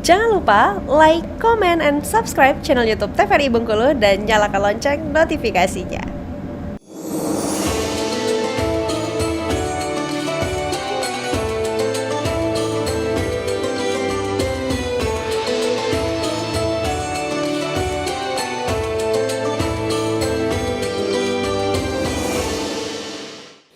Jangan lupa like, comment, and subscribe channel YouTube TVRI Bengkulu dan nyalakan lonceng notifikasinya.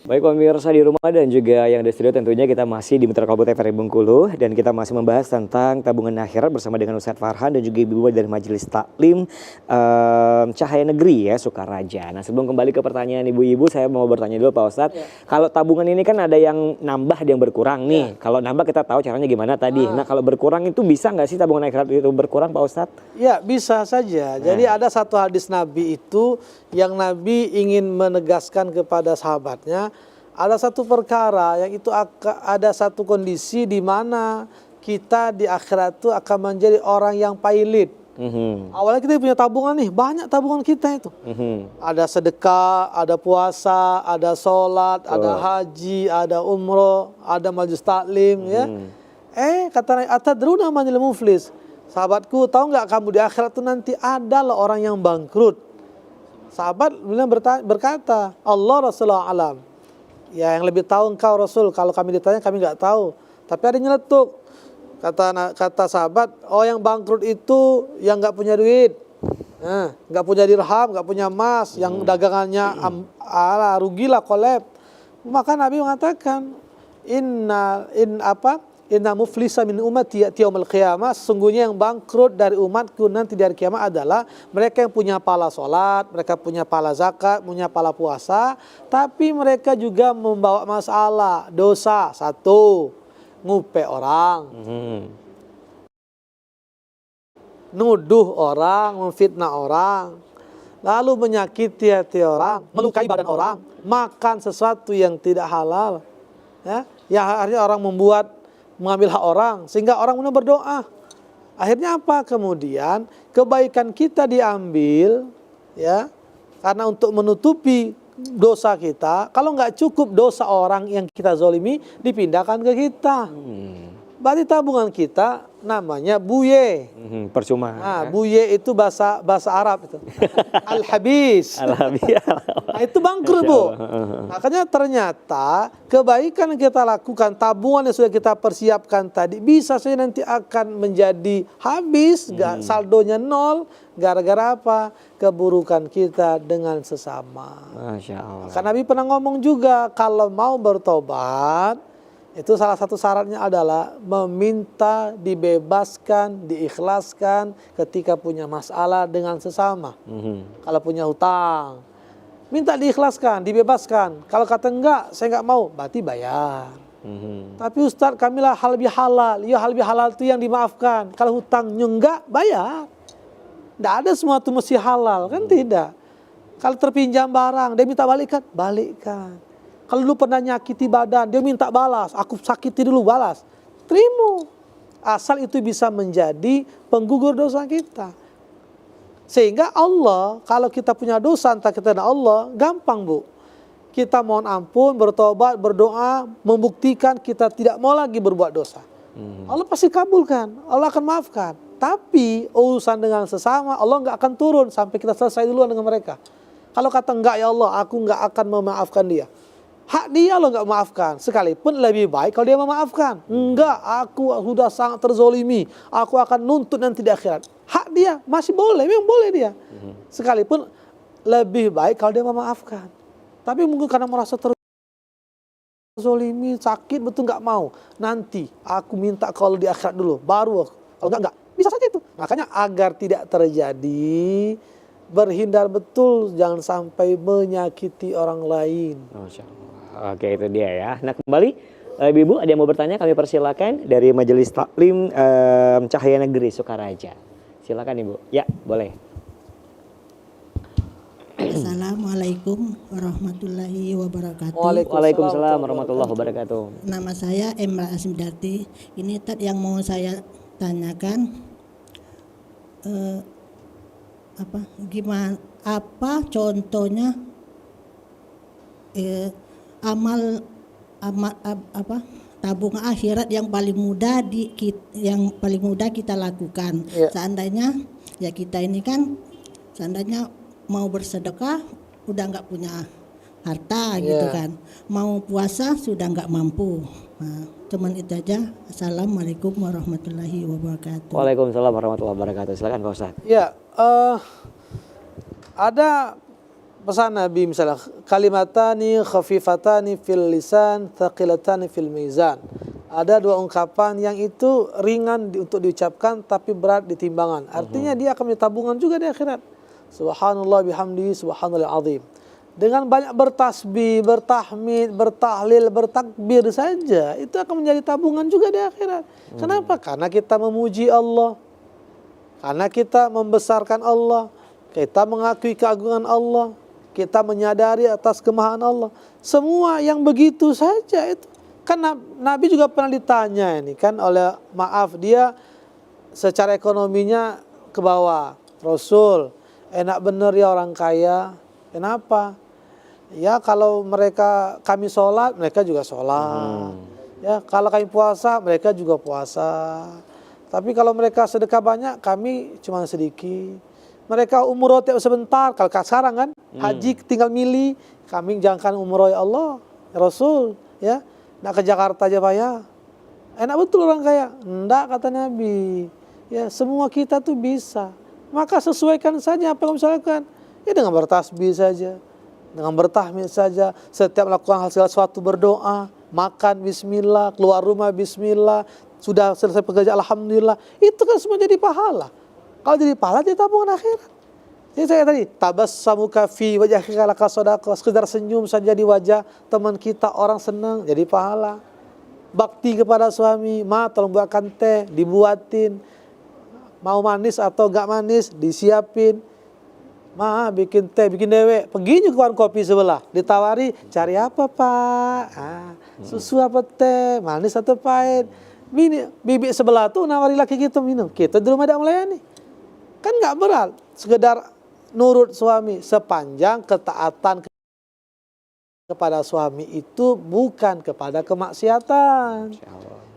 Baik pemirsa di rumah dan juga yang di studio, tentunya kita masih di Mitra Kabut TVRI Bengkulu dan kita masih membahas tentang tabungan akhirat bersama dengan Ustadz Farhan dan juga Ibu dari Majelis Taklim Cahaya Negeri ya, Sukaraja. Nah sebelum kembali ke pertanyaan ibu-ibu, saya mau bertanya dulu Pak Ustadz. Ya. Kalau tabungan ini kan ada yang nambah, ada yang berkurang nih. Ya. Kalau nambah kita tahu caranya gimana tadi. Nah kalau berkurang itu bisa nggak sih tabungan akhirat itu berkurang Pak Ustadz? Ya bisa saja. Jadi ada satu hadis Nabi itu yang Nabi ingin menegaskan kepada sahabatnya. Ada satu perkara yang itu ada satu kondisi di mana kita di akhirat itu akan menjadi orang yang pailit. Awalnya kita punya tabungan nih, banyak tabungan kita itu. Ada sedekah, ada puasa, ada sholat, ada haji, ada umroh, ada majelis taklim ya. Kata Nabi, atadruna manil muflis. Sahabatku, tahu nggak kamu di akhirat itu nanti adalah orang yang bangkrut. Sahabat bilang berkata, Allah Rasulullah alam. Ya yang lebih tahu engkau Rasul, kalau kami ditanya kami nggak tahu. Tapi ada nyeletuk. Kata sahabat, oh yang bangkrut itu yang nggak punya duit, nggak punya dirham, nggak punya emas, yang dagangannya rugilah, kolab. Maka Nabi mengatakan, Inna muflisa min ummati ya'ti yaumil qiyamah. Sesungguhnya yang bangkrut dari umatku nanti di hari kiamat adalah mereka yang punya pahala sholat, mereka punya pahala zakat, punya pahala puasa, tapi mereka juga membawa masalah, dosa. Satu, ngupe orang, nuduh orang, memfitnah orang, lalu menyakiti hati orang, melukai badan orang, makan sesuatu yang tidak halal. Ya akhirnya orang mengambil hak orang sehingga orang benar berdoa. Akhirnya apa? Kemudian kebaikan kita diambil ya karena untuk menutupi dosa kita. Kalau nggak cukup dosa orang yang kita zolimi dipindahkan ke kita. Berarti tabungan kita namanya buye. Percuma. Buye itu bahasa Arab itu. Al-habis. Nah, itu bangkrut, Bu. Makanya ternyata kebaikan yang kita lakukan, tabungan yang sudah kita persiapkan tadi bisa saja nanti akan menjadi habis, saldonya nol. Gara-gara apa? Keburukan kita dengan sesama. Masya Allah. Karena Nabi pernah ngomong juga, kalau mau bertobat, itu salah satu syaratnya adalah meminta dibebaskan, diikhlaskan ketika punya masalah dengan sesama. Kalau punya hutang, minta diikhlaskan, dibebaskan. Kalau kata enggak, saya enggak mau, berarti bayar. Tapi Ustadz, kamilah hal lebih halal. Ya hal lebih halal itu yang dimaafkan. Kalau hutangnya enggak, bayar. Tidak ada semua itu mesti halal, kan tidak. Kalau terpinjam barang, dia minta balikkan. Kalau lu pernah nyakiti badan, dia minta balas. Aku sakiti dulu, balas. Terima. Asal itu bisa menjadi penggugur dosa kita. Sehingga Allah, kalau kita punya dosa antara kita dan Allah, gampang Bu. Kita mohon ampun, bertobat, berdoa, membuktikan kita tidak mau lagi berbuat dosa. Allah pasti kabulkan, Allah akan maafkan. Tapi urusan dengan sesama, Allah nggak akan turun sampai kita selesai duluan dengan mereka. Kalau kata enggak ya Allah, aku nggak akan memaafkan dia. Hak dia lo nggak maafkan, sekalipun lebih baik kalau dia memaafkan. Enggak, aku sudah sangat terzolimi, aku akan nuntut nanti di akhirat. Hak dia masih boleh, memang boleh dia. Sekalipun lebih baik kalau dia memaafkan. Tapi mungkin karena merasa terzolimi, sakit betul nggak mau. Nanti aku minta kalau di akhirat dulu, baru kalau enggak. Bisa saja itu. Makanya agar tidak terjadi, berhindar betul, jangan sampai menyakiti orang lain. Masya Allah. Oke, itu dia ya. Nah kembali, Ibu ada yang mau bertanya, kami persilakan dari Majelis Taklim Cahaya Negeri Sukaraja. Silakan Ibu. Ya, boleh. Assalamualaikum warahmatullahi wabarakatuh. Waalaikumsalam warahmatullahi wabarakatuh. Nama saya Emra Asmidati. Ini yang mau saya tanyakan, apa contohnya amal tabung akhirat yang paling mudah kita lakukan. Iya. Seandainya ya kita ini kan seandainya mau bersedekah udah nggak punya harta gitu Iya. kan, mau puasa sudah nggak mampu. Nah, cuman itu aja. Assalamualaikum warahmatullahi wabarakatuh. Waalaikumsalam warahmatullahi wabarakatuh. Silakan Pak Ustadz. Ya, ada pesan Nabi misalnya kalimatani khafifatani fil lisan thaqilatani fil mizan. Ada dua ungkapan yang itu ringan untuk diucapkan tapi berat di timbangan. Artinya dia akan menjadi tabungan juga di akhirat. Subhanallah bihamdihi subhanallahil azim. Dengan banyak bertasbih, bertahmid, bertahlil, bertakbir saja itu akan menjadi tabungan juga di akhirat. Kenapa? Karena kita memuji Allah. Karena kita membesarkan Allah, kita mengakui keagungan Allah, kita menyadari atas kemahaan Allah. Semua yang begitu saja itu. Kan Nabi juga pernah ditanya ini kan oleh dia secara ekonominya ke bawah. Rasul, enak bener ya orang kaya. Kenapa? Ya kalau kami sholat, mereka juga sholat. Ya kalau kami puasa, mereka juga puasa. Tapi kalau mereka sedekah banyak, kami cuma sedikit. Mereka umroh tiap sebentar. Kalau sekarang kan haji tinggal milih. Kami jangankan umroh ya Allah, ya Rasul, ya. Nak ke Jakarta aja Pak ya. Enak betul orang kaya. Enggak kata Nabi. Ya semua kita tuh bisa. Maka sesuaikan saja apa yang kamu lakukan. Ya dengan bertasbih saja. Dengan bertahmid saja. Setiap melakukan hal segala sesuatu berdoa. Makan bismillah, keluar rumah bismillah. Sudah selesai pekerjaan alhamdulillah. Itu kan semua jadi pahala. Kalau jadi pahala jadi tabungan akhirat. Jadi saya tadi tabassamuka fi wajhika laka shadaqah. Sekedar senyum saja di wajah teman kita orang senang jadi pahala. Bakti kepada suami, ma tolong buatkan teh, dibuatin. Mau manis atau enggak manis disiapin. Ma bikin teh, bikin dewek. Pergi ke warung kopi sebelah, ditawari, cari apa Pak? Susu apa teh, manis atau pahit? Bibi sebelah tuh nawari laki kita minum. Kita di rumah ada melayani. Kan nggak berat, sekedar nurut suami sepanjang ketaatan kepada suami itu bukan kepada kemaksiatan.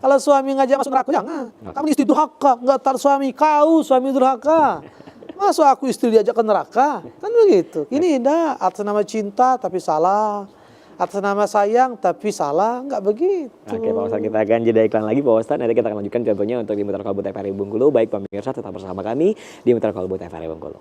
Kalau suami ngajak masuk neraka jangan. Kamu istri durhaka, nggak taat suami, kau suami durhaka. Masa aku istri diajak ke neraka? Kan begitu. Ini tidak atas nama cinta tapi salah. Atas nama sayang tapi salah, nggak begitu. Oke Pak Ustadz, kita akan jeda iklan lagi Pak Ustadz. Nanti kita akan lanjutkan contohnya untuk di Mitra Kalbu TVRI Bengkulu. Baik pemirsa tetap bersama kami di Mitra Kalbu TVRI Bengkulu.